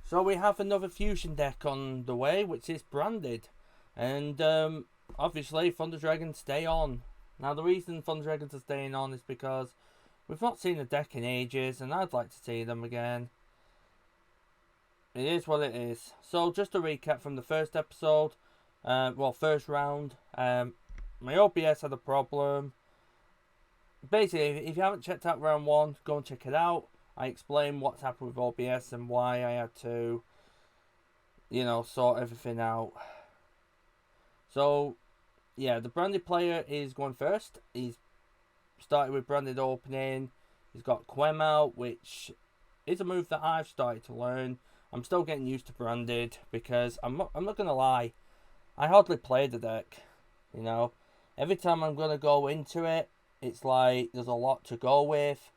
So we have another fusion deck on the way, which is branded. And obviously Thunder Dragons stay on. Now the reason Thunder Dragons are staying on is because we've not seen the deck in ages, and I'd like to see them again. It is what it is. So just a recap from the first episode, first round. My OBS had a problem. Basically, if you haven't checked out round 1, go and check it out. I explain what's happened with OBS and why I had to, sort everything out. So, yeah, the branded player is going first. He's started with branded opening. He's got Quem out, which is a move that I've started to learn. I'm still getting used to branded because I'm not going to lie. I hardly play the deck, Every time I'm going to go into it, it's like there's a lot to go with.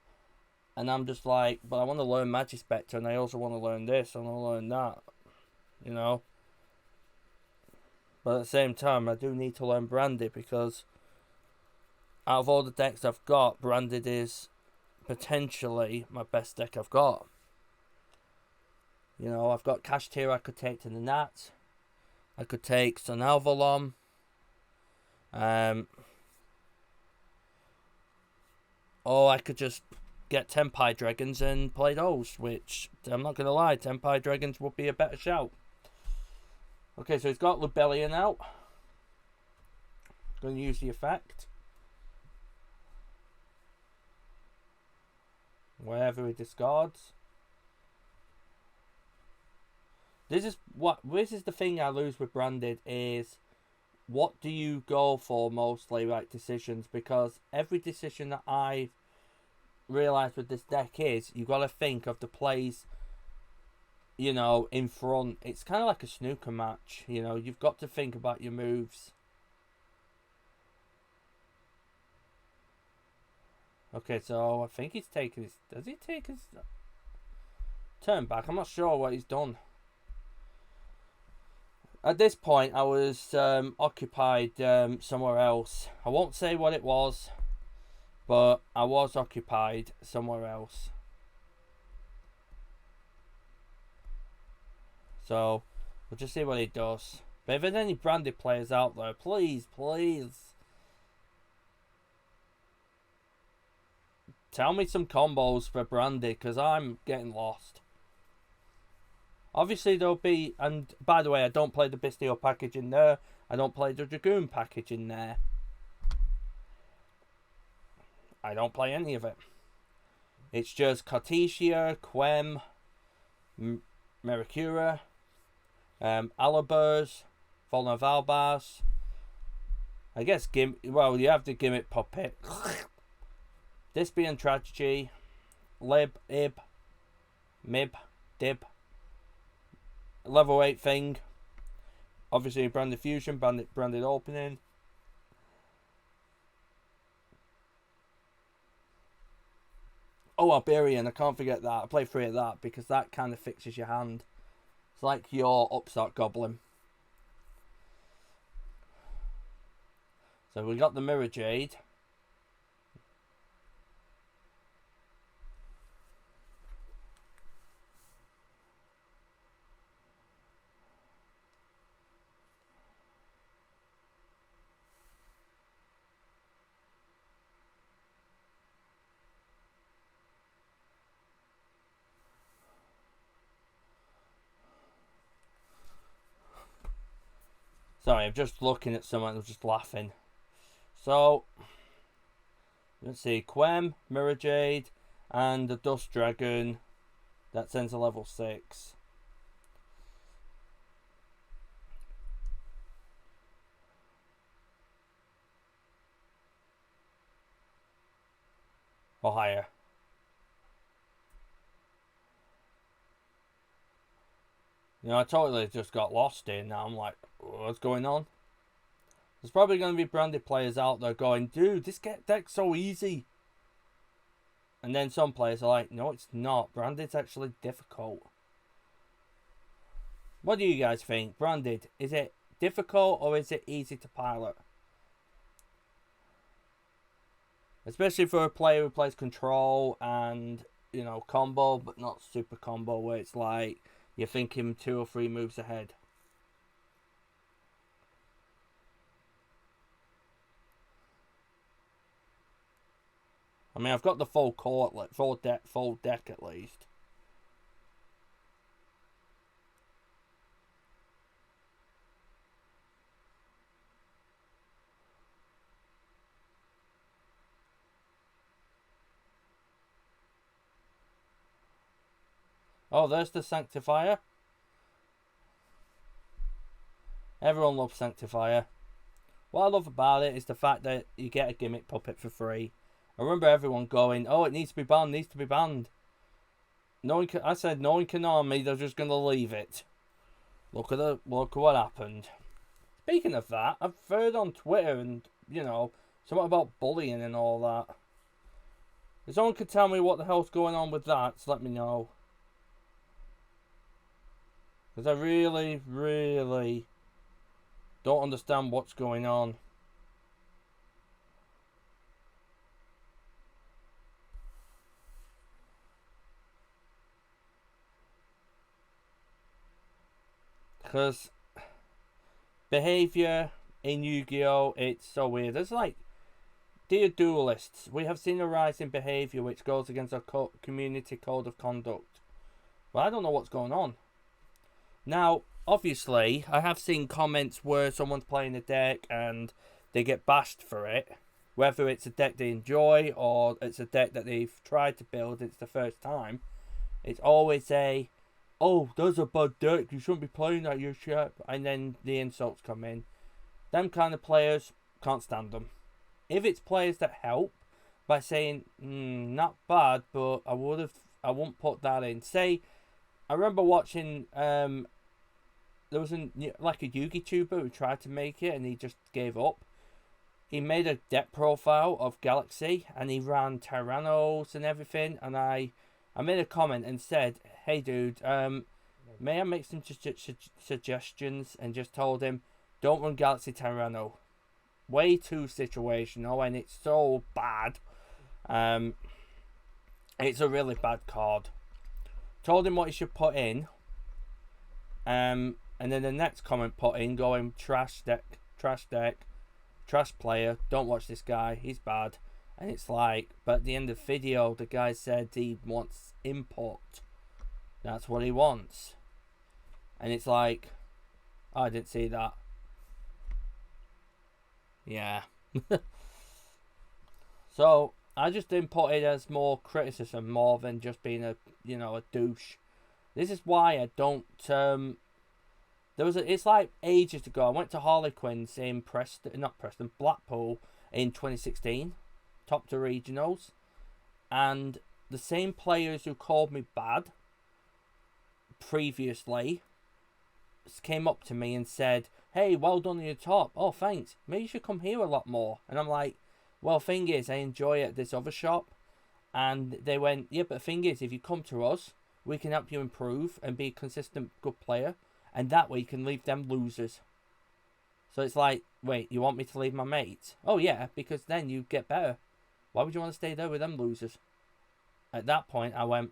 And I'm just like, but I want to learn Magic Spectre, and I also want to learn this, and I want to learn that, But at the same time, I do need to learn Branded, because out of all the decks I've got, Branded is potentially my best deck I've got. I've got Kashtira I could take to the Nat. I could take Sun Alvalon. Or I could just get Tenpai Dragons and play those, which, I'm not going to lie, Tenpai Dragons would be a better shout. Okay, so he's got Lubellion out. Going to use the effect. Wherever he discards. This is the thing I lose with Branded, is what do you go for mostly, like decisions, because every decision that I've realised with this deck is you got to think of the plays, in front. It's kind of like a snooker match, you've got to think about your moves. Okay, so I think he's taken his, does he take his turn back? I'm not sure what he's done. At this point, I was occupied somewhere else. I won't say what it was, but I was occupied somewhere else. So, we'll just see what he does. But if there's any branded players out there, please tell me some combos for branded, because I'm getting lost. Obviously there'll be, and by the way, I don't play the Bystial package in there. I don't play the Dragoon package in there. I don't play any of it. It's just Cartesia, Quem, Mercura, Alabers, Volna Valbas. I guess you have the Gimmick Puppet. Dispian Tragedy, Lib, Ib, Mib, Dib. Level 8 thing. Obviously branded fusion, branded opening. Oh, Alberian, I can't forget that. I play 3 of that because that kind of fixes your hand. It's like your Upstart Goblin. So we got the Mirror Jade. Sorry, I'm just looking at someone who's just laughing. So, let's see. Quem, Mirror Jade, and the Dust Dragon. That sends a level 6. Or higher. I totally just got lost here now. I'm like, what's going on? There's probably going to be branded players out there going, dude, this deck's so easy. And then some players are like, no, it's not. Branded's actually difficult. What do you guys think? Branded, is it difficult or is it easy to pilot? Especially for a player who plays control and, combo, but not super combo, where it's like you think him 2 or 3 moves ahead. I mean, I've got the full court, like full deck at least. Oh, there's the Sanctifier. Everyone loves Sanctifier. What I love about it is the fact that you get a gimmick puppet for free. I remember everyone going, "Oh, it needs to be banned, needs to be banned." I said, knowing Konami, they're just going to leave it. Look at what happened. Speaking of that, I've heard on Twitter and, something about bullying and all that. If someone could tell me what the hell's going on with that, just let me know. Because I really, really don't understand what's going on. Because behaviour in Yu-Gi-Oh! It's so weird. It's like, dear duelists, we have seen a rise in behaviour which goes against our community code of conduct. But I don't know what's going on. Now, obviously, I have seen comments where someone's playing a deck and they get bashed for it. Whether it's a deck they enjoy or it's a deck that they've tried to build, it's the first time. It's always a, "Oh, that's a bad deck, you shouldn't be playing that, you shit." And then the insults come in. Them kind of players, can't stand them. If it's players that help by saying, not bad, but I wouldn't put that in. Say, I remember watching, there was a Yugi tuber who tried to make it and he just gave up. He made a deck profile of Galaxy and he ran Tyrannos and everything, and I made a comment and said, "Hey dude, may I make some suggestions?" And just told him, don't run Galaxy Tyranno. Way too situational and it's so bad. It's a really bad card. Told him what he should put in. And then the next comment put in going, trash deck, trash player, don't watch this guy, he's bad. And it's like, but at the end of the video, the guy said he wants input. That's what he wants. And it's like, oh, I didn't see that. Yeah. So, I just input it as more criticism, more than just being a douche. This is why I don't, it's like ages ago, I went to Harlequins in Blackpool in 2016, top 2 regionals, and the same players who called me bad previously came up to me and said, "Hey, well done on your top. Oh, thanks. Maybe you should come here a lot more." And I'm like, well, thing is, I enjoy it at this other shop. And they went, "Yeah, but the thing is, if you come to us, we can help you improve and be a consistent good player. And that way you can leave them losers." So it's like, wait, you want me to leave my mates? Oh, yeah, because then you get better. Why would you want to stay there with them losers? At that point, I went,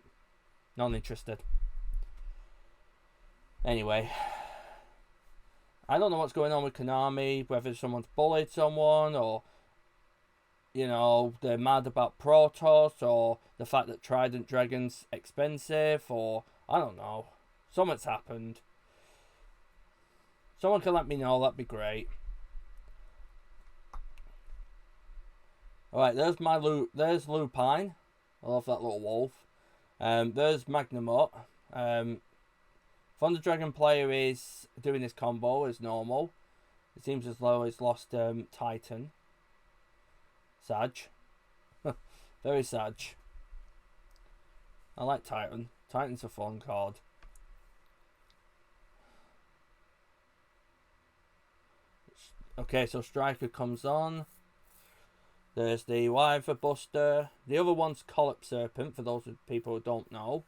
not interested. Anyway, I don't know what's going on with Konami, whether someone's bullied someone or, they're mad about Protoss or the fact that Trident Dragon's expensive or, I don't know. Something's happened. Someone can let me know, that'd be great. Alright, there's Lupine. I love that little wolf. There's Magnamut. Thunder Dragon player is doing this combo as normal. It seems as though he's lost Titan. Sag. Very Sag. I like Titan. Titan's a fun card. Okay, so Striker comes on. There's the Wyver Buster. The other one's Collop Serpent, for those people who don't know.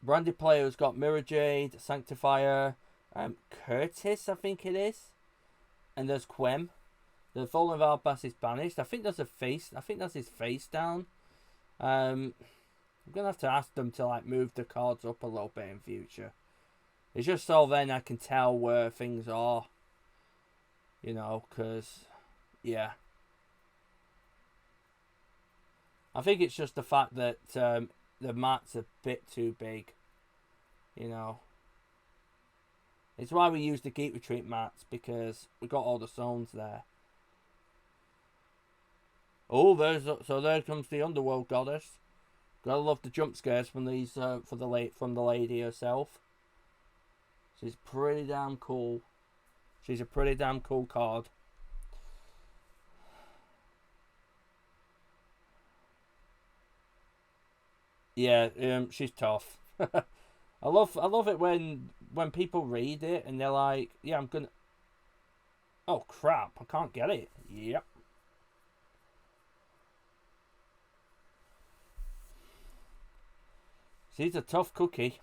Brandy player's got Mirror Jade, Sanctifier, Curtis, I think it is. And there's Quem. The Fallen Valbass is banished. I think that's his face down. I I'm gonna have to ask them to like move the cards up a little bit in future. It's just so then I can tell where things are. You know, because, yeah. I think it's just the fact that the mat's a bit too big. You know. It's why we use the Geek Retreat mats, because we got all the zones there. Oh, there comes the Underworld Goddess. Gotta love the jump scares from these from the lady herself. She's pretty damn cool. She's a pretty damn cool card. Yeah, she's tough. I love it when people read it and they're like, yeah, I'm gonna. Oh crap! I can't get it. Yep. She's a tough cookie.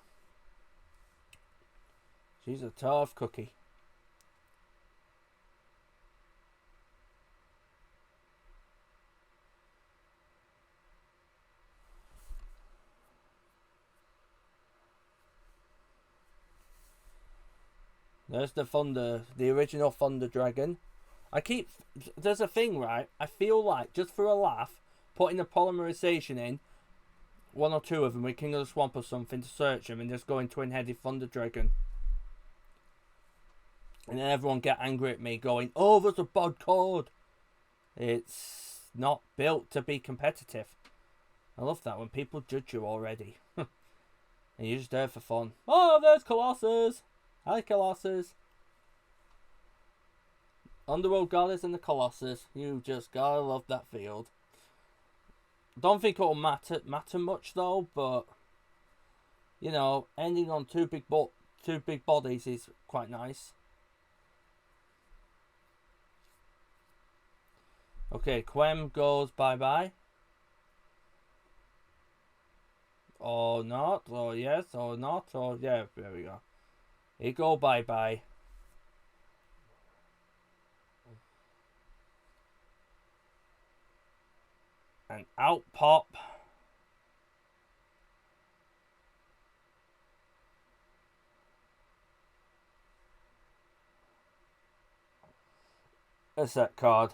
She's a tough cookie. There's the original Thunder Dragon. There's a thing, right? I feel like, just for a laugh, putting the polymerization in, one or two of them with King of the Swamp or something to search them and just going twin-headed Thunder Dragon. And then everyone get angry at me going, oh, that's a bad card. It's not built to be competitive. I love that when people judge you already. And you're just there for fun. Oh, there's Colossus. Hi, Colossus. Underworld Goddess and the Colossus. You just gotta love that field. Don't think it'll matter much though, but you know, ending on two big bodies is quite nice. Okay, Quem goes bye-bye. Or not, or yes, or not, or yeah, there we go. He go bye-bye. And out pop. A set card.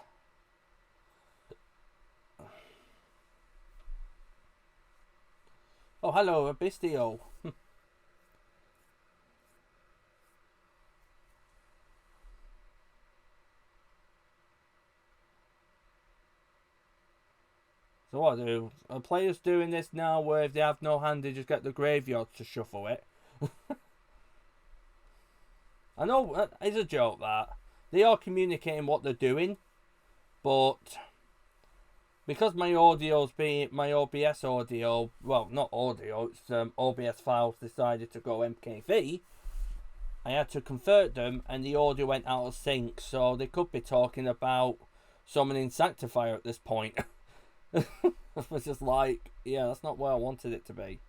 Oh, hello, a Bystial. So what do? Are players doing this now where if they have no hand, they just get the graveyard to shuffle it? I know it's a joke that. They are communicating what they're doing, but because my audio's being my OBS audio, well, not audio, it's OBS files decided to go MKV. I had to convert them, and the audio went out of sync, so they could be talking about summoning Sanctifier at this point. I was just like, yeah, that's not where I wanted it to be.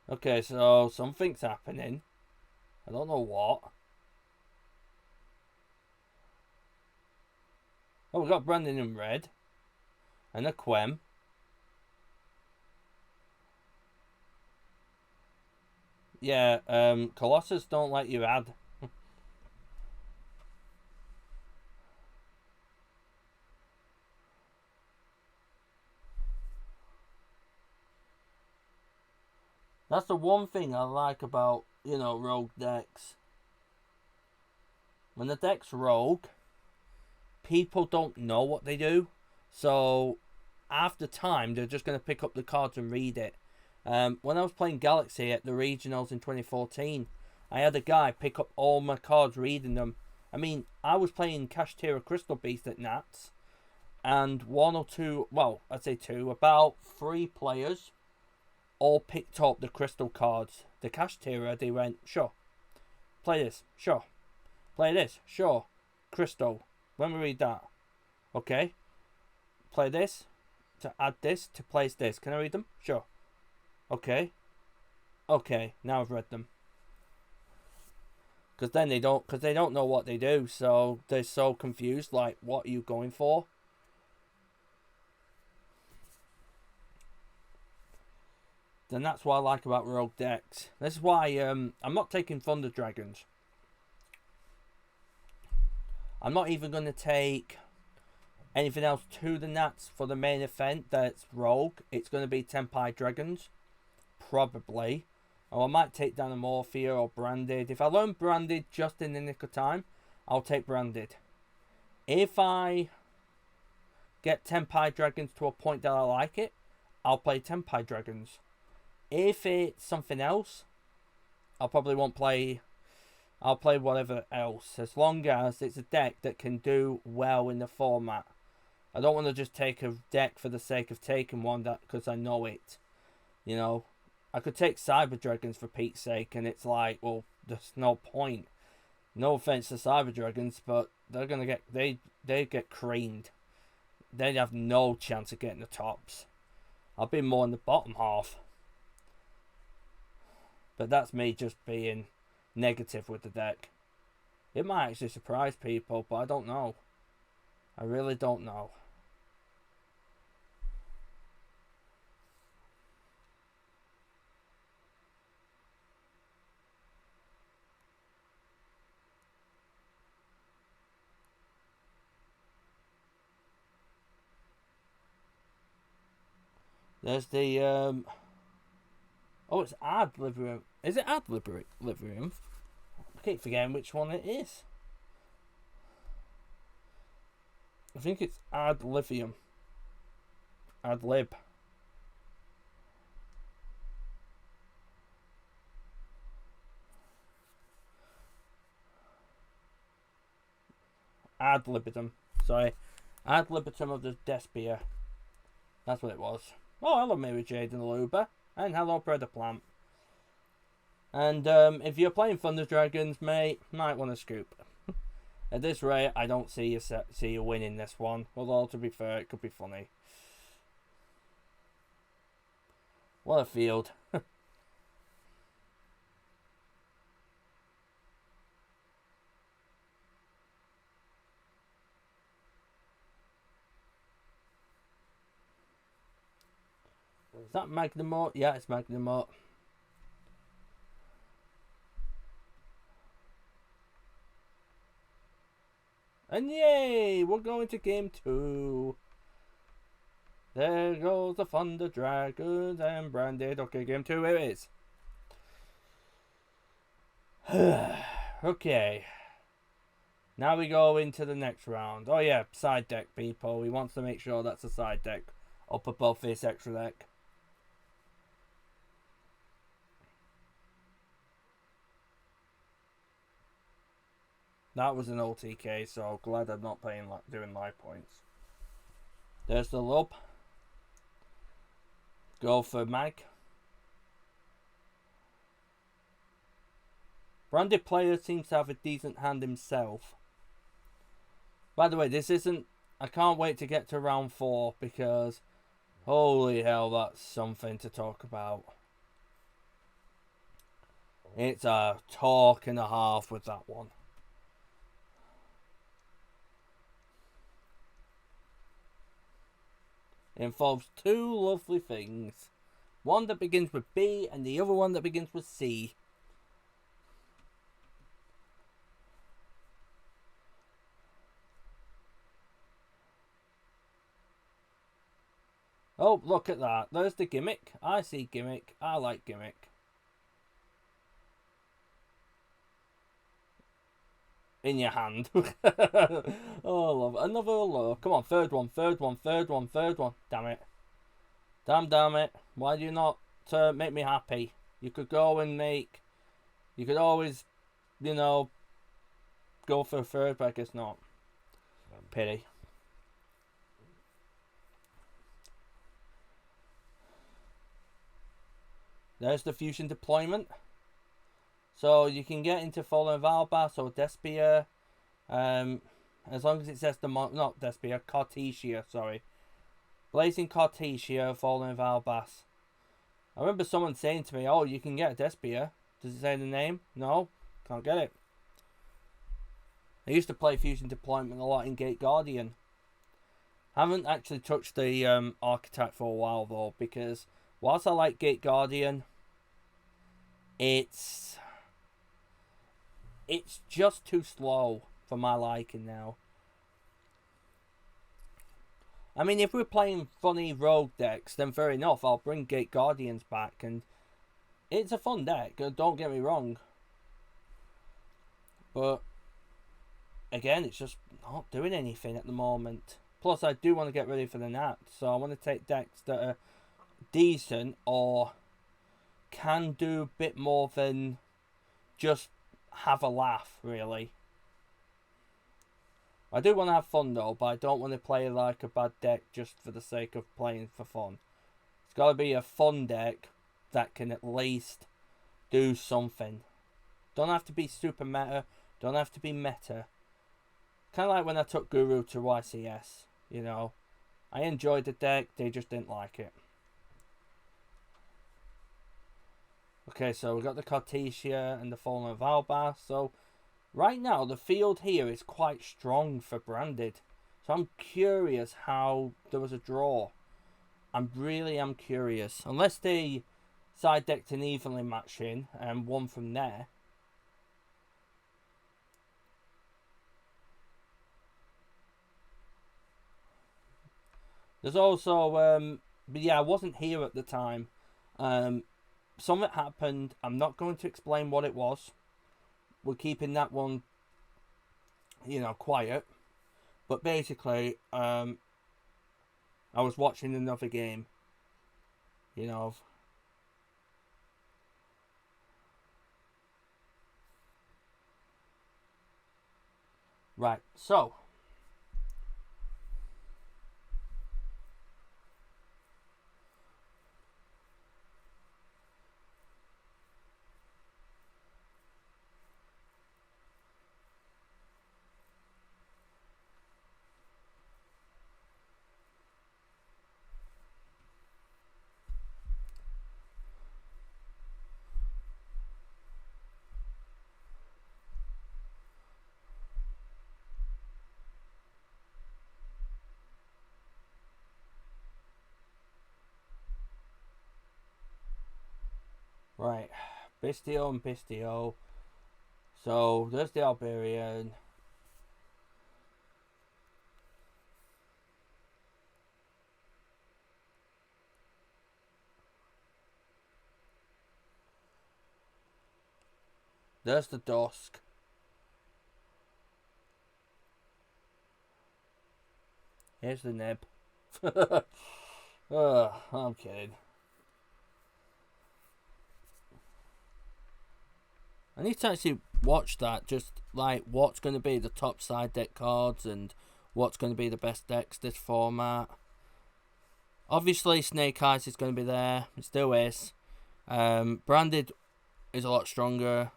Okay, so something's happening. I don't know what. Oh, we got Brandon in red. And a Quem. Yeah, Colossus don't let you add. That's the one thing I like about, you know, rogue decks. When the deck's rogue, people don't know what they do. So, after time, they're just going to pick up the cards and read it. When I was playing Galaxy at the regionals in 2014, I had a guy pick up all my cards reading them. I mean, I was playing Kashtira Crystal Beast at Nats, and one or two, well, I'd say two, about 3 players all picked up the crystal cards. The Kashtira, they went, sure. Play this, sure. Play this, sure. Crystal, when we read that. Okay. Play this, to add this, to place this. Can I read them? Sure. Okay. Okay, now I've read them. Because then they don't know what they do, so they're so confused. Like, what are you going for? Then that's what I like about rogue decks. This is why I'm not taking Thunder Dragons. I'm not even going to take anything else to the Nats for the main event that's rogue. It's going to be Tempai Dragons. Probably. Or I might take Danamorphia or Branded. If I learn Branded just in the nick of time, I'll take Branded. If I get Tempai Dragons to a point that I like it, I'll play Tempai Dragons. If it's something else, I'll probably won't play. I'll play whatever else, as long as it's a deck that can do well in the format. I don't want to just take a deck for the sake of taking one that because I know it. You know, I could take Cyber Dragons for Pete's sake, and it's like, well, there's no point. No offense to Cyber Dragons, but they're gonna get they get creamed. They'd have no chance of getting the tops. I'll be more in the bottom half. But that's me just being negative with the deck. It might actually surprise people, but I don't know. I really don't know. There's the oh, it's Ad Librium. Is it Ad Librium? I keep forgetting which one it is. I think it's Ad Livium. Ad Lib. Ad libitum. Sorry. Ad libitum of the Despia. That's what it was. Oh, hello, Mary Jade and Aluba. And hello, Predaplant. And if you're playing Thunder Dragons, mate, might want to scoop. At this rate, I don't see you winning this one. Although, to be fair, it could be funny. What a field. Is that Magnamort? Yeah, it's Magnamort. And yay! We're going to game 2. There goes the Thunder Dragons and Branded. Okay, game 2, here it is. Okay. Now we go into the next round. Oh yeah, side deck, people. We want to make sure that's a side deck up above this extra deck. That was an OTK, so glad I'm not playing doing live points. There's the Lub. Go for Mag. Branded player seems to have a decent hand himself. By the way, this isn't... I can't wait to get to round 4 because... Holy hell, that's something to talk about. It's a talk and a half with that one. It involves 2 lovely things. One that begins with B and the other one that begins with C. Oh, look at that. There's the gimmick. I see gimmick. I like gimmick. In your hand. Oh, love it. Another low. Come on, third one. Damn it. Damn it. Why do you not make me happy? You could go and make... You could always, you know, go for a third, but I guess not. Pity. There's the fusion deployment. So you can get into Fallen Valbas or Despia, as long as it says not Despia, Cartesia, sorry. Blazing Cartesia, Fallen Valbas. I remember someone saying to me, oh, you can get a Despia. Does it say the name? No, can't get it. I used to play Fusion Deployment a lot in Gate Guardian. Haven't actually touched the Architect for a while though, because whilst I like Gate Guardian, it's just too slow for my liking now. I mean, if we're playing funny rogue decks, then fair enough, I'll bring Gate Guardians back, and it's a fun deck, don't get me wrong. But, again, it's just not doing anything at the moment. Plus, I do want to get ready for the Nat, so I want to take decks that are decent, or can do a bit more than just have a laugh, really. I do want to have fun though, but I don't want to play like a bad deck just for the sake of playing for fun. It's got to be a fun deck that can at least do something. Don't have to be super meta, don't have to be meta. Kind of like when I took Guru to YCS, you know. I enjoyed the deck, they just didn't like it. Okay, so we got the Cartesia and the Fallen of Alba, so right now, the field here is quite strong for Branded. So I'm curious how there was a draw. I really am curious. Unless they side decked an evenly matching and won from there. There's also, but yeah, I wasn't here at the time. Something happened. I'm not going to explain what it was. We're keeping that one, you know, quiet. But basically, I was watching another game, you know. Right, so. Right, Bystial and Bystial. So, there's the Alberian. There's the Dusk. Here's the Nib. I'm kidding. I need to actually watch that, just like what's going to be the top side deck cards and what's going to be the best decks this format. Obviously, Snake Eyes is going to be there. It still is. Branded is a lot stronger.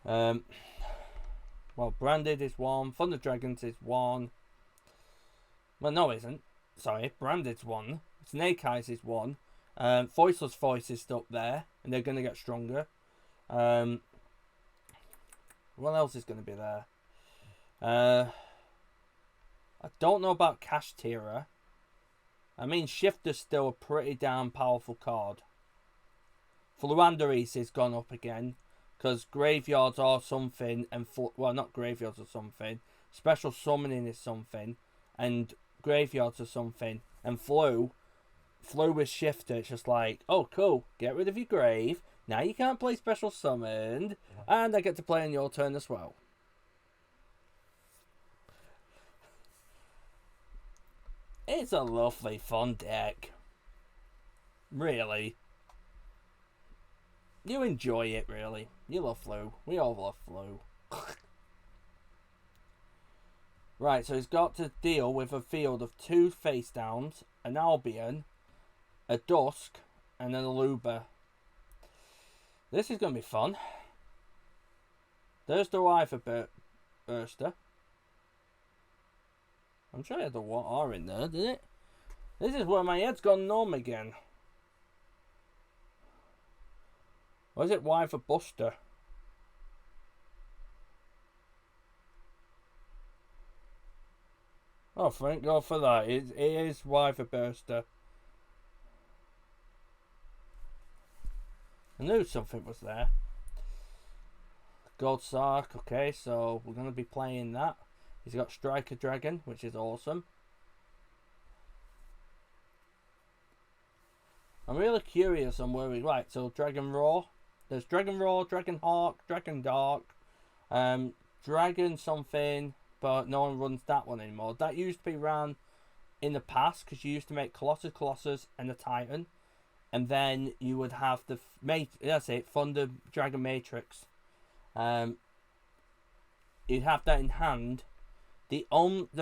Well, Branded is one. Thunder Dragons is one. Well, no, it isn't. Sorry, Branded's one. Snake Eyes is one. Voiceless Voice is up there, and they're going to get stronger. What else is going to be there? I don't know about Cash Tira. I mean, Shifter's still a pretty damn powerful card. Fluanderis has gone up again, because Graveyards are something, and well, not Graveyards or something. Special Summoning is something, and Graveyards or something, and Flu with Shifter, it's just like, oh cool, get rid of your grave, now you can't play Special Summoned, and I get to play on your turn as well. It's a lovely fun deck, really. You enjoy it, really. You love Flu, we all love Flu. Right, so he's got to deal with a field of 2 face downs, an Albion, a Dusk, and an Aluba. This is going to be fun. There's the Wyver Burster. I'm sure I had the R in there, did it? This is where my head's gone numb again. Or is it Y for Buster? Oh, thank God for that. It is Y for Buster. I knew something was there. Gold Sark, okay, so we're going to be playing that. He's got Striker Dragon, which is awesome. I'm really curious on where we... Right, so Dragon Roar. There's Dragon Roar, Dragon Hawk, Dragon Dark, Dragon something, but no one runs that one anymore. That used to be ran in the past, because you used to make Colossus, and a Titan. And then you would have the... That's it, Thunder Dragon Matrix. You'd have that in hand. The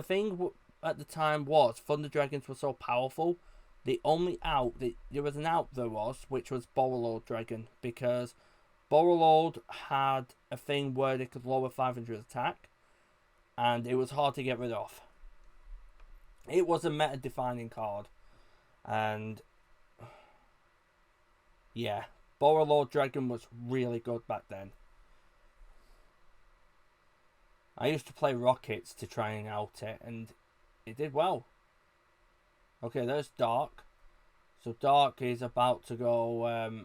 thing at the time was Thunder Dragons were so powerful. The only out there was an out there was, which was Borrelord Dragon, because Borrelord had a thing where they could lower 500 attack, and it was hard to get rid of. It was a meta defining card, and yeah, Borrelord Dragon was really good back then. I used to play Rockets to try and out it, and it did well. Okay, there's Dark. So Dark is about to go...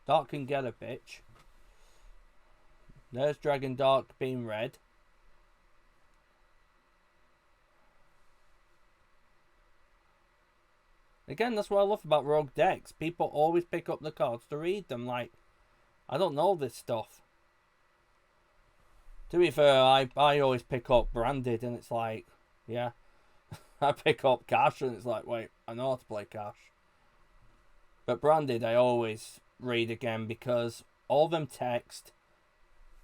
Dark can get a bitch. There's Dragon Dark being red. Again, that's what I love about Rogue decks. People always pick up the cards to read them. Like, I don't know this stuff. To be fair, I always pick up Branded, and it's like, yeah. I pick up Cash, and it's like, wait, I know how to play Cash. But Branded, I always read again, because all them text,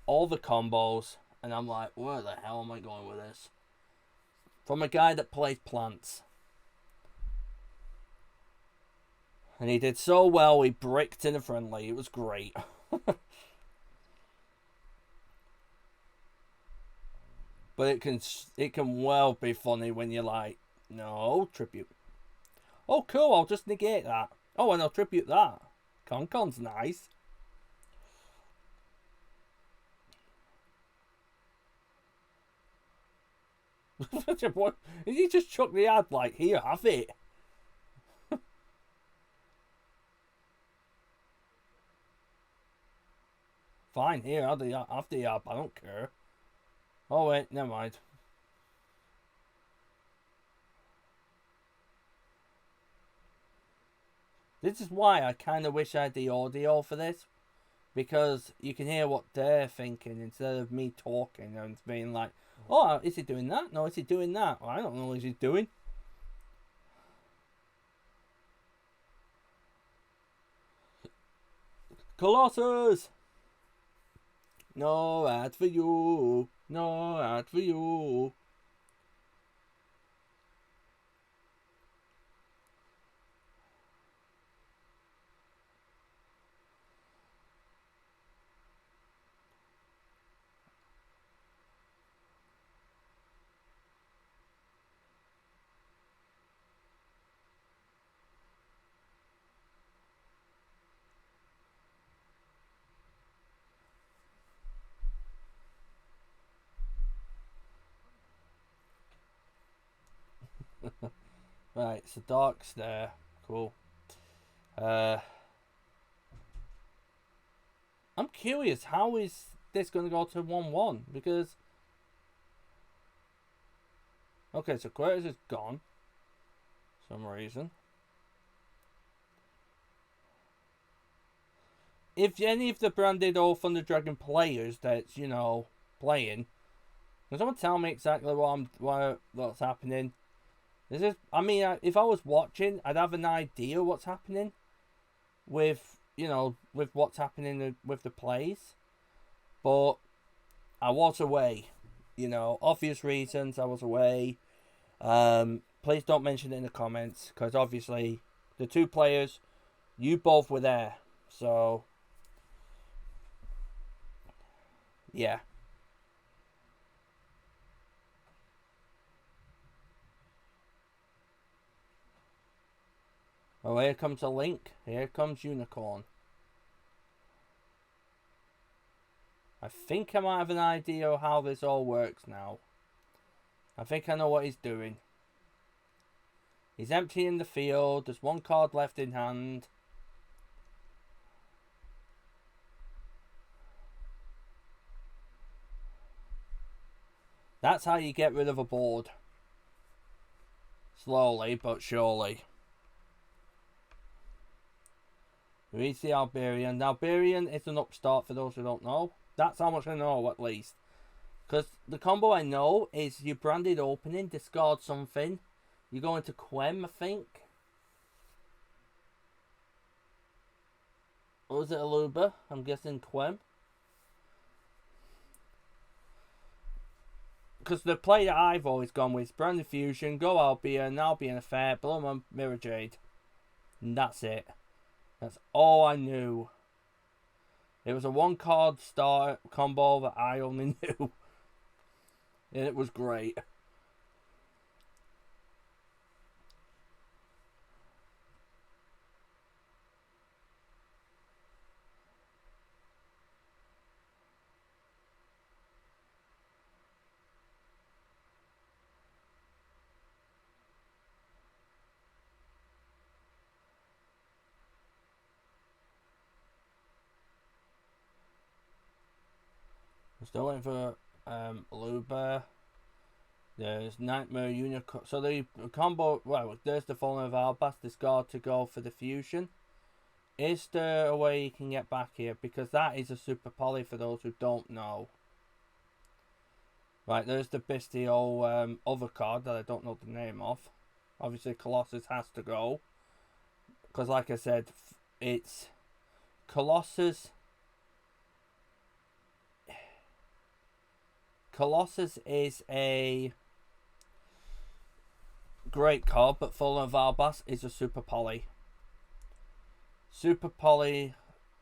all the combos, and I'm like, where the hell am I going with this? From a guy that plays plants. And he did so well, he bricked in a friendly. It was great. But it can well be funny when you're like, no, tribute. Oh, cool, I'll just negate that. Oh, and I'll tribute that. Concon's nice. Did he just chuck the ad like, here, have it? Fine, here, have the app, I don't care. Oh wait, never mind. This is why I kind of wish I had the audio for this. Because you can hear what they're thinking instead of me talking and being like, oh, is he doing that? No, is he doing that? Well, I don't know what he's doing. Colossus! No ad for you. No ad for you. Right, so Dark's there. Cool. I'm curious, how is this going to go to 1-1? Because... Okay, so Kratos is gone. For some reason. If any of the Branded or Thunder Dragon players that's, you know, playing, can someone tell me exactly what's happening? This is, I mean, if I was watching, I'd have an idea what's happening with, you know, with what's happening with the plays. But I was away, you know, obvious reasons I was away. Please don't mention it in the comments, because obviously the two players, you both were there. So, yeah. Oh, here comes a Link. Here comes Unicorn. I think I might have an idea of how this all works now. I think I know what he's doing. He's emptying the field. There's one card left in hand. That's how you get rid of a board. Slowly but surely. Reads the Alberian. The Alberian is an upstart for those who don't know. That's how much I know, at least. Because the combo I know is you branded opening, discard something. You go into Quem, I think. Or was it Aluba? I'm guessing Quem. Because the play that I've always gone with is Branded Fusion, go Albion Affair, Bloom Mirror Jade. And that's it. That's all I knew. It was a one card start combo that I only knew. And it was great. I'm still waiting for Luba. There's Nightmare Unicorn. So the combo, well, there's the Fallen of Albas, discard to go for the fusion. Is there a way you can get back here? Because that is a super poly for those who don't know. Right, there's the Bystial other card that I don't know the name of. Obviously Colossus has to go. Because like I said, it's Colossus. Colossus is a great card, but Fallen of Albas is a super poly. Super poly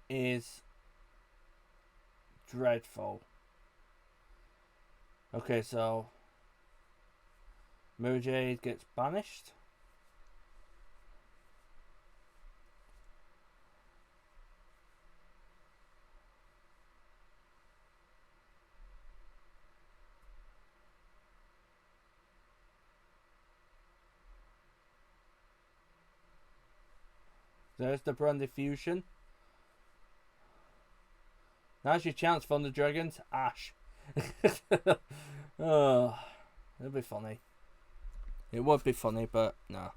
is dreadful. Okay, so Mirror Jade gets banished. There's the Branded Fusion. Now's your chance, Thunder Dragons. Ash. Oh, it'll be funny. It would be funny, but no.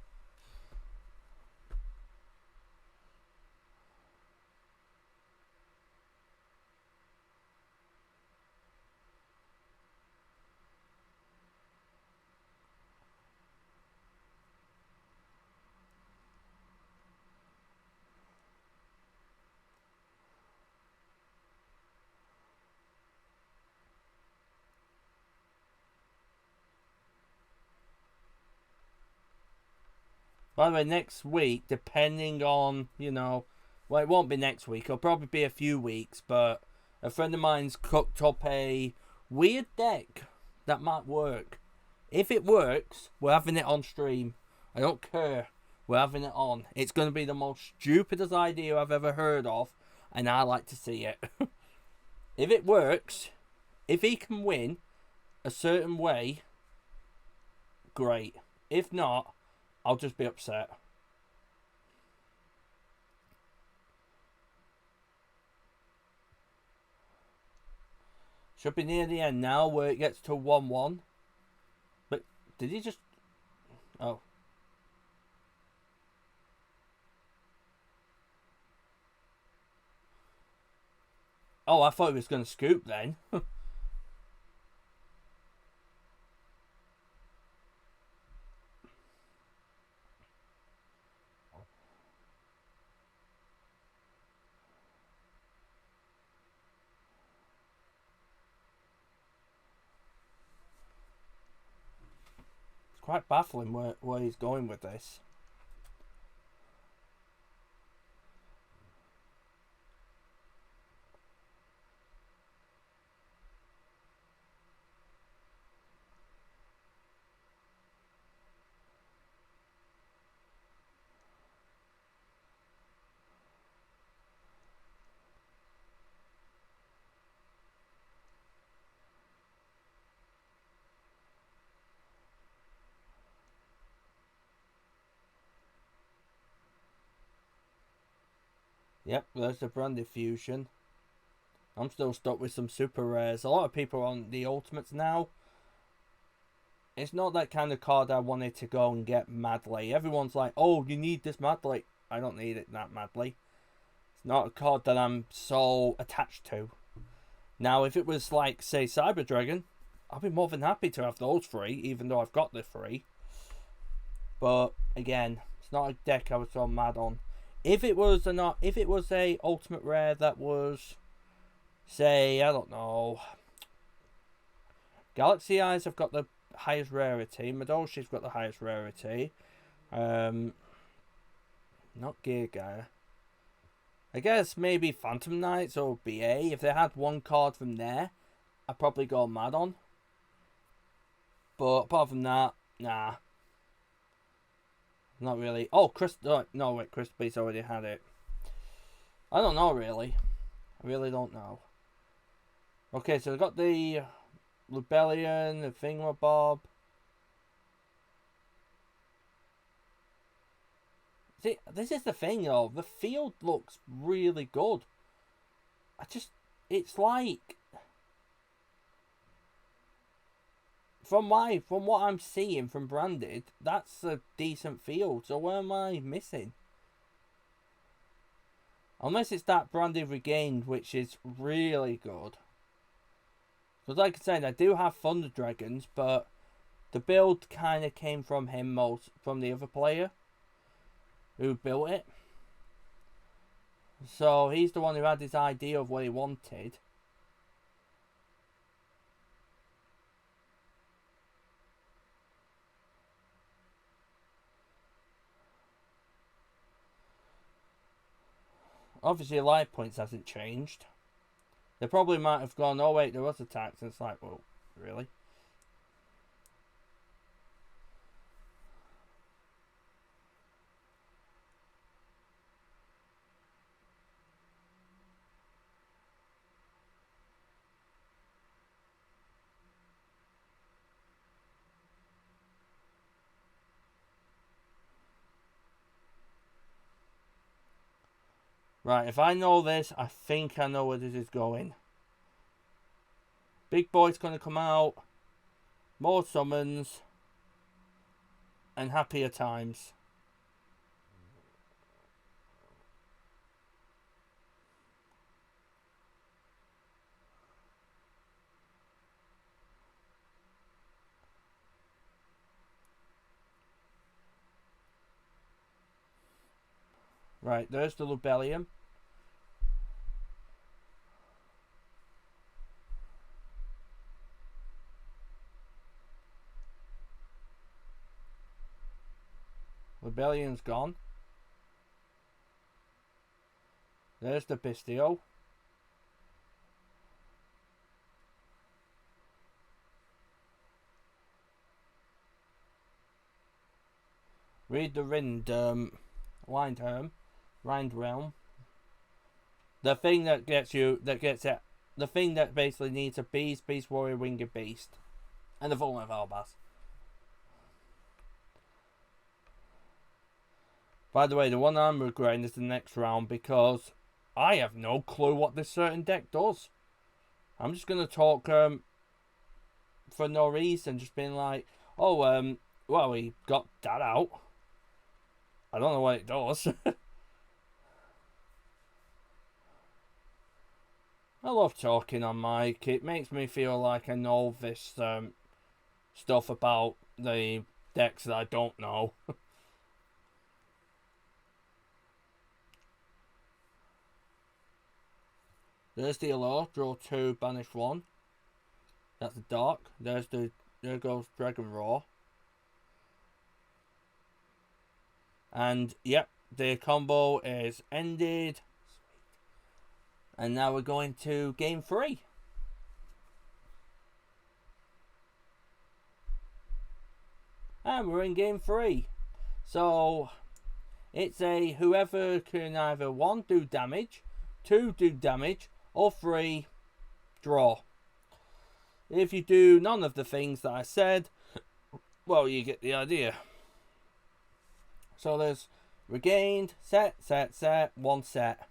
By the way, next week, depending on, well, it won't be next week. It'll probably be a few weeks, but a friend of mine's cooked up a weird deck that might work. If it works, we're having it on stream. I don't care. We're having it on. It's going to be the most stupidest idea I've ever heard of, and I like to see it. If it works, if he can win a certain way, great. If not, I'll just be upset. Should be near the end now where it gets to 1-1. But did he just... Oh. Oh, I thought he was going to scoop then. Quite baffling where he's going with this. Yep, there's the branded fusion. I'm still stuck with some super rares. A lot of people are on the ultimates now. It's not that kind of card I wanted to go and get madly. Everyone's like, oh, you need this madly. I don't need it that madly. It's not a card that I'm so attached to. Now, if it was like, say, Cyber Dragon, I'd be more than happy to have those 3, even though I've got the 3. But again, it's not a deck I was so mad on. If it was a ultimate rare that was, say, I don't know, Galaxy Eyes have got the highest rarity. Madoshi's got the highest rarity. Not Gear Guy. I guess maybe Phantom Knights or BA. If they had one card from there, I'd probably go mad on. But apart from that, nah. Not really. Oh, no, wait, Crispy's already had it. I don't know, really. I really don't know. Okay, so we've got the Rebellion, the Thingamabob. See, this is the thing, though. The field looks really good. It's like, from what I'm seeing from branded, that's a decent field. So where am I missing? Unless it's that branded regained, which is really good. Because like I said, I do have Thunder Dragons, but the build kind of came from from the other player who built it. So he's the one who had his idea of what he wanted. Obviously, life points hasn't changed. They probably might have gone, oh wait, there was a tax. And it's like, well, really? Right, if I know this, I think I know where this is going. Big Boy's going to come out. More summons. And happier times. Right, there's the Rebellion. Rebellion's gone. There's the Bystial. Read the Rind Realm. The thing that gets it. The thing that basically needs a Beast Warrior, Winged Beast. And the full of Albas. By the way, the one I'm regretting is the next round because I have no clue what this certain deck does. I'm just going to talk for no reason, just being like, oh, well, we got that out. I don't know what it does. I love talking on mic. It makes me feel like I know this stuff about the decks that I don't know. There's the Allure, draw 2, banish 1. That's the Dark. There goes Dragon Roar. And yep, the combo is ended. And now we're going to game 3. And we're in game 3. So it's a whoever can either 1 do damage, 2 do damage, or 3 draw. If you do none of the things that I said, well, you get the idea. So there's regained, set, 1 set.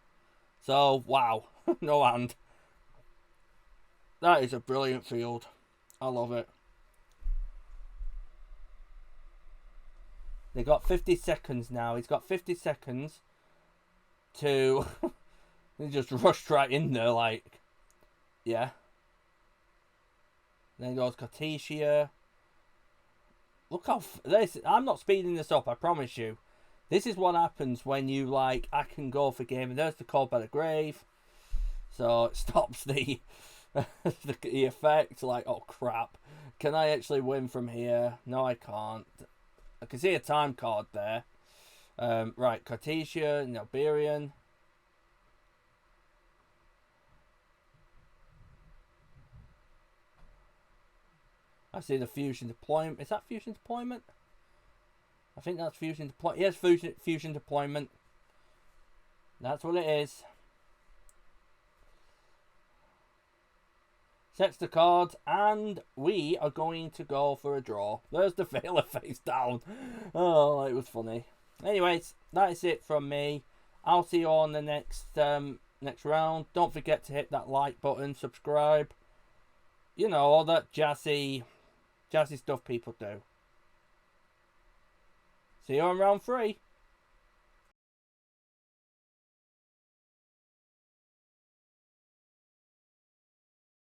So, wow. No hand. That is a brilliant field. I love it. They got 50 seconds now. He's got 50 seconds to... He just rushed right in there, like... Yeah. Then goes Cortesia. Look how... This, I'm not speeding this up, I promise you. This is what happens when you, like, I can go for game. And there's the call by the grave. So it stops the... the effect. Like, oh crap. Can I actually win from here? No, I can't. I can see a time card there. Right, Cartesia, Nilberian. I see the fusion deployment. Is that fusion deployment? I think that's fusion deployment. Yes, fusion deployment. That's what it is. Sets the cards, and we are going to go for a draw. There's the failure face down. Oh, it was funny. Anyways, that is it from me. I'll see you on the next round. Don't forget to hit that like button, subscribe. You know, all that jazzy stuff people do. See you on round 3.